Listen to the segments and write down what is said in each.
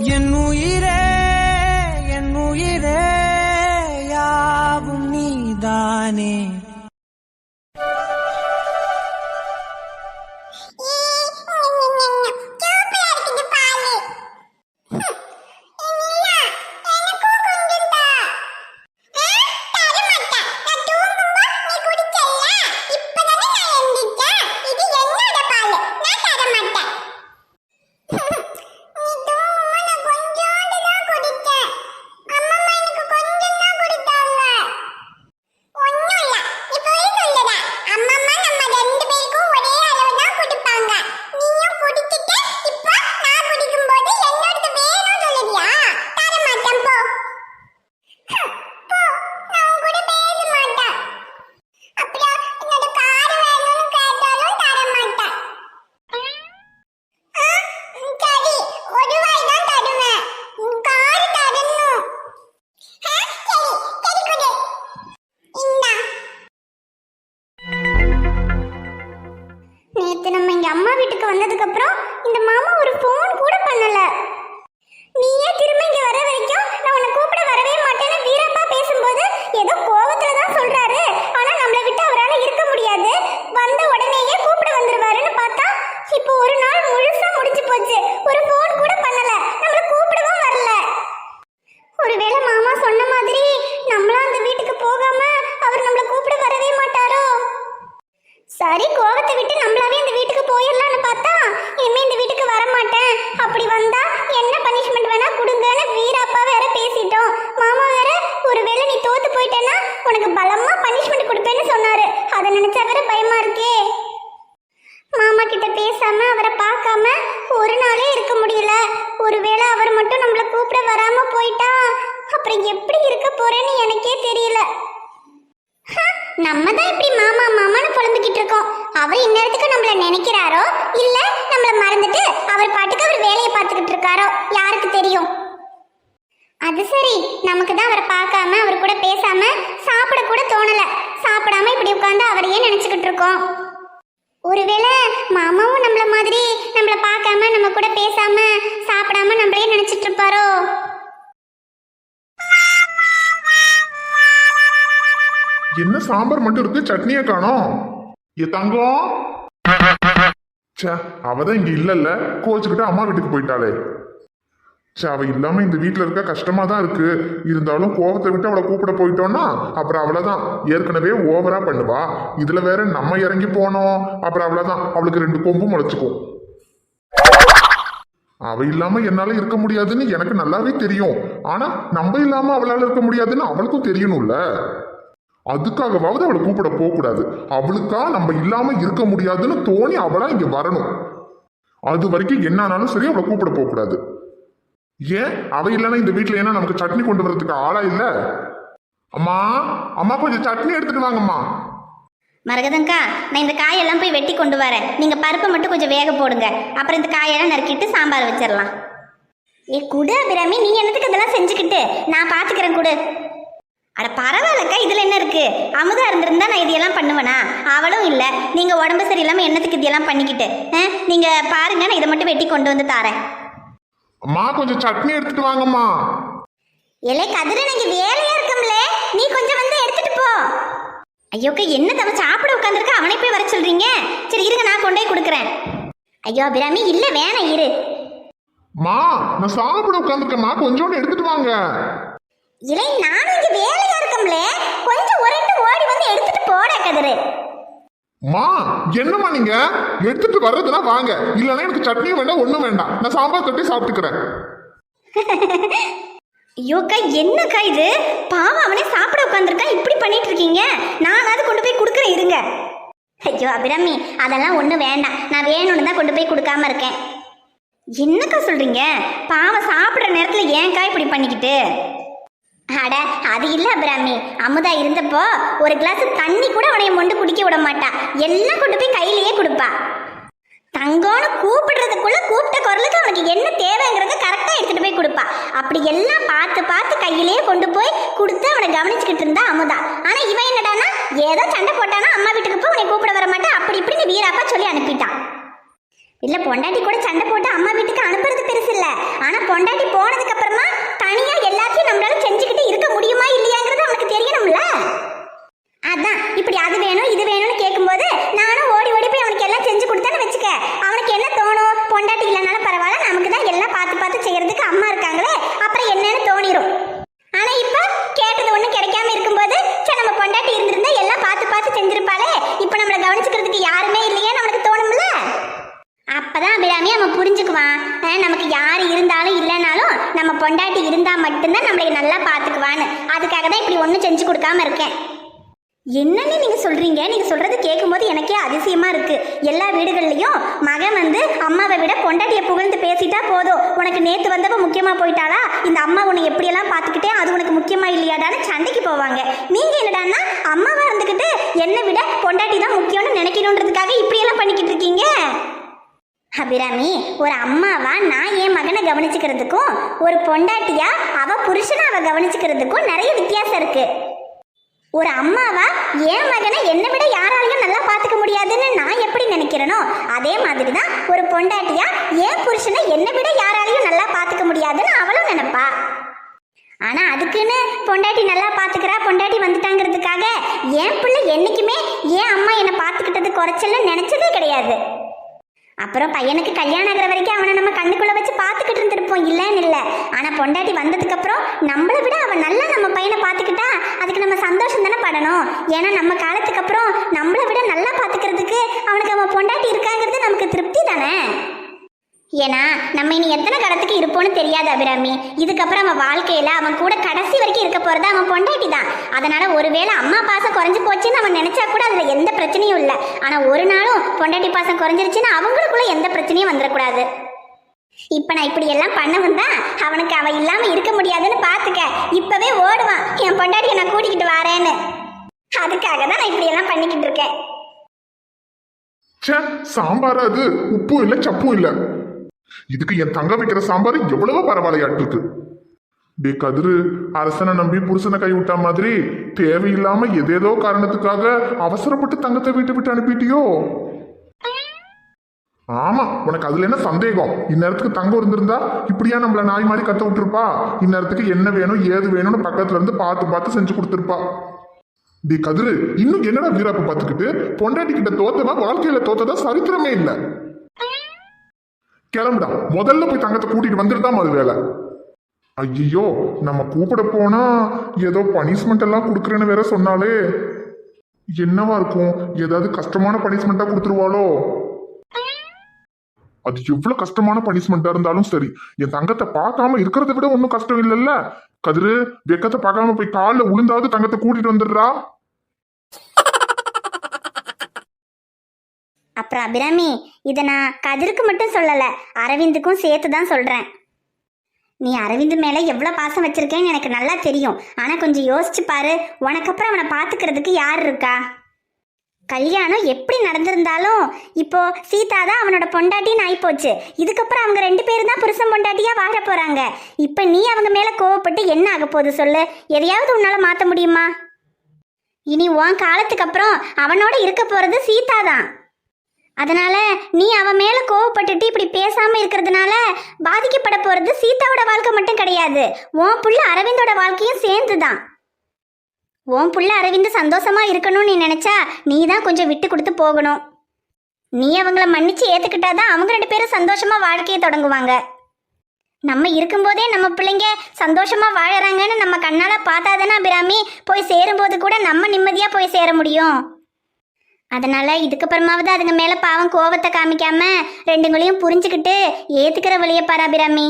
என் உயிரே என் உயிரே யாவும் நீதானே. அம்மா வீட்டுக்கு வந்ததுக்கு அப்புறம் இந்த மாமா ஒரு போன் கூட பண்ணல. நீயே திரும்ப இங்க வர வரைக்கும் நான் உன்னை கூப்பிட வரவே மாட்டேன்னு வீரப்பா பேசும்போது ஏதோ கோவத்துல தான் சொல்றாரு. ஆனா நம்மளை விட்டு அவரால் இருக்க முடியாது, வந்த உடனேயே கூப்பிட வந்துருவாருன்னு பார்த்தா இப்போ ஒரு நாள் முழுசா முடிஞ்சு போச்சு. ஒரு போன் கூட பண்ணல, நம்மள கூப்பிடவும் வரல. ஒருவேளை மாமா சொன்ன மாதிரி நம்மளும் அந்த வீட்டுக்கு போகாம அவர் நம்மள கூப்பிட வரவே மாட்டாரோ? சரி, கோவத்தை விட்டு நம்மளாவே இந்த வீட்டுக்கு போயிடலான்னு பார்த்தா இனிமே இந்த வீட்டுக்கு வர மாட்டேன், அப்படி வந்தா என்ன பனிஷ்மெண்ட் வேணா கொடுங்கன்னு வீரப்பா வேற பேசிட்டோம். மாமா வேற ஒருவேளை நீ தோத்து போயிட்டேன்னா உனக்கு பலமா பனிஷ்மெண்ட் கொடுப்பேன்னு சொன்னாரு. அதை நினைச்சா வேற பயமா இருக்கே. மாமா கிட்ட பேசாம அவரை பார்க்காம ஒரு நாளே இருக்க முடியல. ஒருவேளை அவர் மட்டும் நம்மள கூப்பிட வராம போயிட்டா அப்புறம் எப்படி இருக்க போறேன்னு எனக்கே தெரியல. நம்ம தான் இப்படி மாமா மாமான்னு புலம்பிக்கிட்டு இருக்கோம். அவர் இந்நேரத்துக்கு நம்மள நினைக்கிறாரோ இல்ல நம்மள மறந்துட்டு அவர் பாட்டுக்கு அவர் வேலையை பார்த்துக்கிட்டு இருக்காரோ யாருக்கு தெரியும். அது சரி, நமக்கு தான் அவரை பார்க்காம அவர் கூட பேசாம சாப்பிட கூட தோணல. சாப்பிடாம இப்படி உட்கார்ந்து அவரையே நினைச்சுக்கிட்டு இருக்கோம். ஒருவேளை மாமாவும் நம்மள மாதிரி நம்மள பார்க்காம நம்ம கூட பேசாம சாப்பிடாம நம்மளையே நினைச்சிட்டு இருப்பாரோ? என்ன சாம்பார் மட்டும் இருக்கு, சட்னியை காணோம். ஏ தங்கம், அவதான் இங்க இல்லல்ல, கோச்சுக்கிட்டு அம்மா வீட்டுக்கு போயிட்டாளே. அவ இல்லாம இந்த வீட்டுல இருக்க கஷ்டமா தான் இருக்கு. இருந்தாலும் கோவத்தை விட்டு அவளை கூப்பிட போயிட்டோம்னா அப்புறம் அவ்வளவுதான். ஏற்கனவே ஓவரா பண்ணுவா, இதுல வேற நம்ம இறங்கி போனோம் அப்புறம் அவ்வளவுதான். அவளுக்கு 2 கொம்பு முளைச்சுக்கும். அவ இல்லாம என்னால இருக்க முடியாதுன்னு எனக்கு நல்லாவே தெரியும். ஆனா நம்ம இல்லாம அவளால இருக்க முடியாதுன்னு அவளுக்கும் தெரியணும்ல. அதுக்காகவாவது அவளை கூப்பிட போக கூடாது. அவளுக்கா நம்ம இல்லாம இருக்க முடியாதுன்னு தோணி அவளா இங்க வரணும். அது வரைக்கும் என்னானாலும் சரி அவளை கூப்பிட போக கூடாது. ஏன் அவ இல்லைன்னா இந்த வீட்டுல ஏன்னா நமக்கு சட்னி கொண்டு வரதுக்கு ஆளா இல்ல? அம்மா அம்மா கொஞ்சம் சட்னி எடுத்துட்டு வாங்கம்மா. மரகதங்கா, நான் இந்த காயெல்லாம் போய் வெட்டி கொண்டு வரேன். நீங்க பருப்பை மட்டும் கொஞ்சம் வேக போடுங்க. அப்புறம் இந்த காயெல்லாம் நறுக்கிட்டு சாம்பார் வச்சிடலாம். ஏ குடு அபிராமி, நீ என்னத்துக்கு இதெல்லாம் செஞ்சுக்கிட்டு? நான் பாத்துக்கிறேன், குடு. அட பரவாயில்லக்கா, இதுல என்ன இருக்கு? அமுதா இருந்திருந்தா நான் இதெல்லாம் பண்ணுவேனா? அவளும் இல்ல. நீங்க உடம்பு சரியில்லாம என்னத்துக்கு இதெல்லாம் பண்ணிக்கிட்டு? நீங்க பாருங்க, நான் இதை மட்டும் வெட்டி கொண்டு வந்து தாரேன். அம்மா கொஞ்சம் சட்னி எடுத்துட்டு வாங்கம்மா. இல்லை கதிர, நீங்க வேலையா இருக்கம்ல, நீ கொஞ்சம் வந்து எடுத்துட்டு போ. ஐயோக்கா, என்ன தவ சாப்பிட உட்காந்துருக்க, அவனை போய் வர சொல்றீங்க? சரி இருங்க, நான் கொண்டே கொடுக்குறேன். ஐயோ அபிராமி, இல்ல வேணாம், இரு. மா நான் சாப்பிட உட்காந்துருக்கேம்மா, கொஞ்சோண்டு எடுத்துட்டு வாங்க. இல்லை நானும் இங்க வேலையா இருக்கம்ல, கொஞ்சம் ஒரேட்டு ஓடி வந்து எடுத்துட்டு போட கதிரு. மா என்னம்மா நீங்க எடுத்துட்டு வர்றதுனா வாங்க, இல்லைன்னா எனக்கு சட்னியும் வேண்டாம் ஒண்ணும் வேண்டாம், நான் சாம்பார் கட்டி சாப்பிட்டுக்கிறேன். ஐயோக்கா, என்னக்கா இது? பாவம், அவனே சாப்பிட உட்காந்துருக்கான், இப்படி பண்ணிட்டு இருக்கீங்க. நானாவது கொண்டு போய் கொடுக்குறேன், இருங்க. ஐயோ அபிராமி, அதெல்லாம் ஒன்றும் வேண்டாம், நான் வேணும்னு தான் கொண்டு போய் கொடுக்காம இருக்கேன். என்னக்கா சொல்றீங்க? பாவம் சாப்பிட்ற நேரத்தில் ஏன்க்கா இப்படி பண்ணிக்கிட்டு? அட அது இல்லை அபிராமி, அமுதா இருந்தப்போ ஒரு கிளாஸ் தண்ணி கூட அவனைய மொண்டு குடிக்க விட மாட்டா. எல்லாம் கொண்டு போய் கையிலேயே கொடுப்பா. தங்கம்னு கூப்பிடுறதுக்குள்ள கூப்பிட்ட குரலுக்கு அவனுக்கு என்ன தேவைங்கிறத கரெக்டாக எடுத்துட்டு போய் கொடுப்பா. அப்படி எல்லாம் பார்த்து பார்த்து கையிலேயே கொண்டு போய் கொடுத்து அவனை கவனிச்சுக்கிட்டு இருந்தா அமுதா. ஆனா இவன் என்னடானா ஏதோ சண்டை போட்டானா அம்மா வீட்டுக்கு போய் உன்னை கூப்பிட வர மாட்டேன் அப்படி இப்படின்னு வீராப்பா சொல்லி அனுப்பிட்டான். இல்ல பொண்டாட்டி கூட சண்டை போட்டு அம்மா வீட்டுக்கு அனுப்புறது பெருசு இல்ல. ஆனா பொண்டாட்டி போனதுக்கு அப்புறமா தனியா எல்லாத்தையும் நம்மளால செஞ்சுக்கிட்டு இருக்க முடியுமா இல்லையாங்கிறது அவனுக்கு தெரியணும்ல. அதான் இப்படி அது வேணும் இது வேணும்னு கேட்கும்போது நானும் ஓடி ஓடி போய் அவனுக்கு எல்லாம் செஞ்சு கொடுத்தேன்னு வச்சுக்க, அவனுக்கு என்ன தோணும்? பொண்டாட்டி இல்லைனாலும் பரவாயில்ல, நமக்கு தான் எல்லாம் பார்த்து பார்த்து செய்யறதுக்கு அம்மா இருக்காங்களே, அப்புறம் என்னன்னு தோணிரும். ஆனா இப்ப கேட்டது ஒண்ணு கிடைக்காம இருக்கும்போது சரி நம்ம பொண்டாட்டி இருந்திருந்தா எல்லாம் பார்த்து பார்த்து செஞ்சிருப்பாளே, இப்ப நம்மளை கவனிச்சுக்கிறதுக்கு யாருமே இல்லையே நமக்கு தோணும்ல. அப்பதான் அபிராமி அவன் புரிஞ்சுக்குவான், நமக்கு யாரு இருந்தாலும் இல்லைனாலும் நம்ம பொண்டாட்டி இருந்தா மட்டும்தான் நம்மளை நல்லா பாத்துக்குவான்னு. அதுக்காக தான் இப்படி ஒன்றும் செஞ்சு கொடுக்காம இருக்கேன். என்னன்னு நீங்க சொல்றீங்க? நீங்க சொல்றது கேட்கும்போது எனக்கே அதிசயமா இருக்கு. எல்லா வீடுகள்லயும் மகன் அம்மாவை விட பொண்டாட்டியை புகழ்ந்து பேசிட்டா போதும், உனக்கு நேத்து வந்தப்ப முக்கியமா போயிட்டாளா, இந்த அம்மா உன்னை எப்படியெல்லாம் பாத்துக்கிட்டே அது உனக்கு முக்கியமா இல்லையாடான்னு சண்டைக்கு போவாங்க. நீங்க என்னடான்னா அம்மாவா இருந்துகிட்டு என்னை விட பொண்டாட்டி தான் முக்கியம்னு நினைக்கணுன்றதுக்காக இப்படியெல்லாம் பண்ணிக்கிட்டு இருக்கீங்க. அபிராமி, ஒரு அம்மாவா நான் என் மகனை கவனிச்சுக்கிறதுக்கும் ஒரு பொண்டாட்டியா அவ புருஷனை அவ கவனிச்சுக்கிறதுக்கும் நிறைய வித்தியாசம் இருக்கு. ஒரு அம்மாவா என் மகனை என்னை விட யாராலையும் நல்லா பார்த்துக்க முடியாதுன்னு நான் எப்படி நினைக்கிறேனோ அதே மாதிரி தான் ஒரு பொண்டாட்டியா என் புருஷனை என்னை விட யாராலையும் நல்லா பார்த்துக்க முடியாதுன்னு அவளும் நினைப்பா. ஆனா அதுக்குன்னு பொண்டாட்டி நல்லா பார்த்துக்கிறா, பொண்டாட்டி வந்துட்டாங்கிறதுக்காக என் பிள்ளை என்னைக்குமே என் அம்மா என்னை பார்த்துக்கிட்டது குறைச்சல்னு நினைச்சதே கிடையாது. அப்புறம் பையனுக்கு கல்யாணம் ஆகிற வரைக்கும் அவனை நம்ம கண்ணுக்குள்ள வச்சு பார்த்துக்கிட்டு இருந்திருப்போம், இல்லைன்னு இல்லை. ஆனா பொண்டாட்டி வந்ததுக்கு அப்புறம் நம்மளை விட அவன் நல்லா நம்ம பையனை பார்த்துக்கிட்டா அதுக்கு நம்ம சந்தோஷம் தானே படணும். ஏன்னா நம்ம காலத்துக்கு அப்புறம் நம்மளை விட நல்லா பார்த்துக்கிறதுக்கு அவனுக்கு அவன் பொண்டாட்டி இருக்காங்கிறது நமக்கு திருப்தி தானே. ஏன்னா நம்ம இனி எத்தனை காலத்துக்கு இருப்போம்னு தெரியாது அபிராமி. இதுக்கப்புறம் அவன் வாழ்க்கையில அவன் கூட கடைசி வரைக்கும் இருக்க போறது அவன் பொண்டாட்டி தான். அதனால ஒருவேளை அம்மா பாசம் குறைஞ்சு போச்சுன்னு அவன் நினைச்சா கூட அதுல எந்த பிரச்சனையும் இல்லை. ஆனா ஒரு நாளும் பொண்டாட்டி பாசம் குறைஞ்சிருச்சுன்னா அவங்களுக்குள்ள எந்த பிரச்சனையும் வந்துடக்கூடாது. இப்ப நான் இப்படி எல்லாம் பண்ணவன் தான் அவனுக்கு அவ இல்லாம இருக்க முடியாதுன்னு பாத்துக்க இப்பவே ஓடுவான், என் பொண்டாட்டியை நான் கூட்டிக்கிட்டு வரேன்னு. அதுக்காக தான் நான் இப்படி எல்லாம் பண்ணிக்கிட்டு இருக்கேன். சாம்பார் அது உப்பும் இல்ல சப்பும் இல்ல, இதுக்கு என் தங்க வைக்கிற சாம்பார் எவ்வளவோ பரவாயில்லையாட்டு இருக்கு. டே கதிரு, அரசனை நம்பி புருஷனை கை விட்டா மாதிரி தேவையில்லாம ஏதேதோ காரணத்துக்காக அவசரப்பட்டு தங்கத்தை விட்டு அனுப்பிட்டியோ? ஆமா, உனக்கு அதுல என்ன சந்தேகம்? இந்நேரத்துக்கு தங்கம் இருந்திருந்தா இப்படியா நம்மள நாய் மாதிரி கத்த விட்டுருப்பா? இந்நேரத்துக்கு என்ன வேணும் ஏது வேணும்னு பக்கத்துல இருந்து பார்த்து செஞ்சு கொடுத்துருப்பா. டி கதிரு, இன்னும் என்னடா வீராப்ப பார்த்துக்கிட்டு பொண்டாட்டி கிட்ட தோத்ததா வாழ்க்கையில தோத்ததா சரித்திரமே இல்ல. கிளம்புடா, முதல்ல போய் தங்கத்தை கூட்டிட்டு வந்துட்டுதான் அது வேலை. ஐயோ, நம்ம கூப்பிட போனா ஏதோ பனிஷ்மெண்ட் எல்லாம் கொடுக்குறேன்னு வேற சொன்னாலே, என்னவா இருக்கும்? ஏதாவது கஷ்டமான பனிஷ்மெண்டா கொடுத்துருவாளோ? அது எவ்வளவு கஷ்டமான பனிஷ்மெண்டா இருந்தாலும் சரி, என் தங்கத்தை பார்க்காம இருக்கிறத விட ஒன்னும் கஷ்டம் இல்லைல்ல. கதிரு, வெக்கத்தை பார்க்காம போய் காலில் உளுந்தாவது தங்கத்தை கூட்டிட்டு வந்துடுறா. அப்புறம் அபிராமி, இதை நான் கதிருக்கு மட்டும் சொல்லல, அரவிந்துக்கும் சேர்த்து தான் சொல்றேன். நீ அரவிந்த் மேல எவ்வளவு பாசம் வச்சிருக்கேன்னு எனக்கு நல்லா தெரியும். ஆனா கொஞ்சம் யோசிச்சு பாரு, உனக்கு அப்புறம் அவனை பாத்துக்கிறதுக்கு யார் இருக்கா? கல்யாணம் எப்படி நடந்திருந்தாலும் இப்போ சீதா தான் அவனோட பொண்டாட்டின்னு ஆயிப்போச்சு. இதுக்கப்புறம் அவங்க 2 பேரும் தான் புருஷன் பொண்டாட்டியா வாழ போறாங்க. இப்ப நீ அவங்க மேல கோவப்பட்டு என்ன ஆக போகுது சொல்லு? எதையாவது உன்னால மாத்த முடியுமா? இனி உன் காலத்துக்கு அப்புறம் அவனோட இருக்க போறது சீதா தான். அதனால நீ அவன் மேல கோவப்பட்டுட்டு இப்படி பேசாம இருக்கிறதுனால பாதிக்கப்பட போறது சீதாவோட வாழ்க்கை மட்டும் கிடையாது, உன் புள்ள அரவிந்தோட வாழ்க்கையும் சேர்ந்துதான். உன் புள்ள அரவிந்த் சந்தோஷமா இருக்கணும்னு நீ நினைச்சா நீ தான் கொஞ்சம் விட்டு கொடுத்து போகணும். நீ அவங்கள மன்னிச்சு ஏத்துக்கிட்டாதான் அவங்க 2 பேரும் சந்தோஷமா வாழ்க்கையை தொடங்குவாங்க. நம்ம இருக்கும்போதே நம்ம பிள்ளைங்க சந்தோஷமா வாழறாங்கன்னு நம்ம கண்ணால பார்த்தாதானே அபிராமி போய் சேரும்போது கூட நம்ம நிம்மதியா போய் சேர முடியும். அதனால இதுக்கப்புறமாவது அதுங்க மேல பாவம் கோவத்தை காமிக்காம 2ங்களையும் புரிஞ்சுக்கிட்டு ஏத்துக்கிற வழியை பாரு அபிராமி.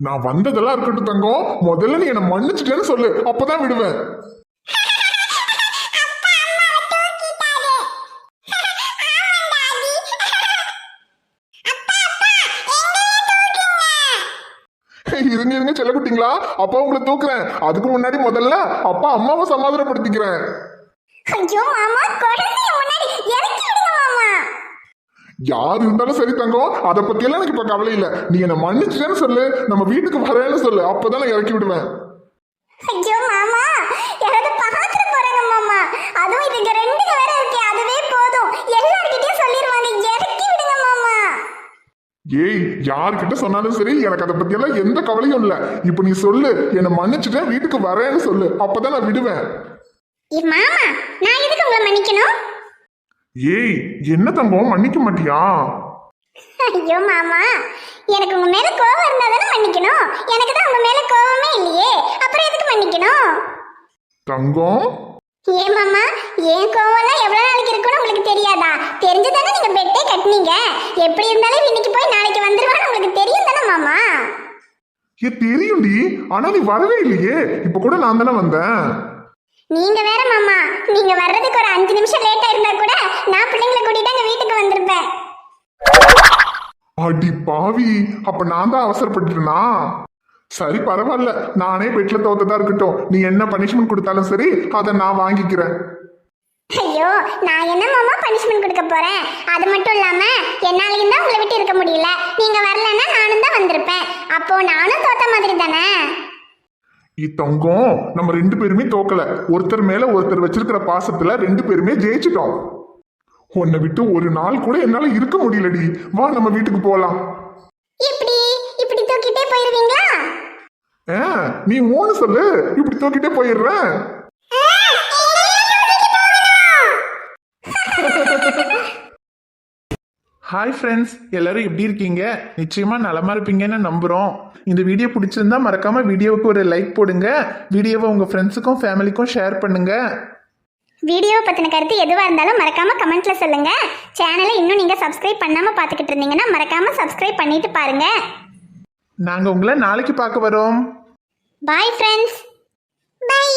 நான் வந்ததெல்லாம் இருக்கட்டும் தங்கம், முதல்ல நீ என்ன மன்னிச்சுட்டேன்னு சொல்லு, அப்பதான் விடுவேன். இருங்க செல்ல குட்டிங்களா, அப்பா உங்களை தூக்குறேன். அதுக்கு முன்னாடி முதல்ல அப்பா அம்மாவை சமாதானப்படுத்திக்கிறேன். யார் இருந்தாலும் சரி தங்கம், அதை பத்தியெல்லாம் எனக்கு இப்ப கவலை இல்லை. நீ என்ன மன்னிச்சுட்டேன்னு சொல்லு, நம்ம வீட்டுக்கு வரேன்னு சொல்லு, அப்பதான் நான் இறக்கி விடுவேன். ஐயோ மாமா, யாராவது பாத்துட்டு போறாங்க மாமா. அதுவும் இதுங்க ரெண்டுக்கு வேற இருக்கே, அதுவே போதும். எல்லார்கிட்டயும் சொல்லிடுவாங்க, இறக்கி விடுங்க மாமா. ஏய், யார்கிட்ட சொன்னாலும் சரி, எனக்கு அதை பத்தியெல்லாம் எந்த கவலையும் இல்லை. இப்ப நீ சொல்லு, என்னை மன்னிச்சுட்டேன் வீட்டுக்கு வரேன்னு சொல்லு, அப்பதான் நான் விடுவேன். மாமா, நான் எதுக்கு உங்களை மன்னிக்கணும்? ஏய், என்ன தங்கம் மன்னிக்க மாட்டியா? ஐயோ மாமா, எனக்கு உங்க மேல கோவம் இருந்தா தானே மன்னிக்கணும். எனக்கு தான் உங்க மேல கோவமே இல்லையே, அப்புறம் எதுக்கு மன்னிக்கணும்? தங்கம், ஏன் மாமா, ஏன் கோவம்லாம் எவ்வளவு நாளைக்கு இருக்குன்னு உங்களுக்கு தெரியாதா? தெரிஞ்சுதானே நீங்க பெட்டே கட்டினீங்க. எப்படி இருந்தாலும் இன்னைக்கு போய் நாளைக்கு வந்துருவான்னு உங்களுக்கு தெரியும் தானே மாமா? தெரியும்டி, ஆனா நீ வரவே இல்லையே. இப்ப கூட நான் தானே வந்தேன். நீங்க வேற மாமா, நீங்க வர்றதுக்கு ஒரு 5 நிமிஷம் லேட்டா இருந்தா கூட நான் பிள்ளைங்களை கூட்டிட்டு அங்க வீட்டுக்கு வந்திருப்பேன். அடி பாவி, அப்ப நான் தான் அவசரப்பட்டுனா? சரி பரவாயில்ல, நானே பெட்ல தோத்ததா இருக்கட்டும். நீ என்ன பனிஷ்மெண்ட் கொடுத்தாலும் சரி, அதை நான் வாங்கிக்கிறேன். ஐயோ, நான் என்ன மாமா பனிஷ்மெண்ட் கொடுக்க போறேன்? அது மட்டும் இல்லாம என்னாலையும் தான் உங்களை விட்டு இருக்க முடியல. நீங்க வரலன்னா நானும் தான் வந்திருப்பேன். அப்போ நானும் தோத்த மாதிரி தானே? தங்கம், நம்ம 2 பேருமே தோக்கல. ஒருத்தர் மேல ஒருத்தர் வச்சிருக்கிற பாசத்துல 2 பேருமே ஜெயிச்சிட்டோம். உன்னை விட்டு ஒரு நாள் கூட என்னால இருக்க முடியலடி. வா, நம்ம வீட்டுக்கு போலாம். இப்படி இப்படி தூக்கிட்டே போயிருவீங்களா? நீ மூணு சொல்லு, இப்படி தூக்கிட்டே போயிடுறேன். ஹாய் ஃப்ரெண்ட்ஸ், எல்லாரும் எப்படி இருக்கீங்க? நிச்சயமா நலமா இருப்பீங்கன்னு நம்புறோம். இந்த வீடியோ பிடிச்சிருந்தா மறக்காம வீடியோவுக்கு ஒரு லைக் போடுங்க. வீடியோவை உங்க ஃப்ரெண்ட்ஸுக்கும் ஃபேமிலிக்கும் ஷேர் பண்ணுங்க. வீடியோ பத்தின கருத்து எதுவா இருந்தாலும் மறக்காம கமெண்ட்ல சொல்லுங்க. சேனலை இன்னும் நீங்க சப்ஸ்கிரைப் பண்ணாம பாத்துக்கிட்டு இருந்தீங்கன்னா மறக்காம சப்ஸ்கிரைப் பண்ணிட்டு பாருங்க. நாங்க உங்களை நாளைக்கு பார்க்க வரோம். Bye friends. பை.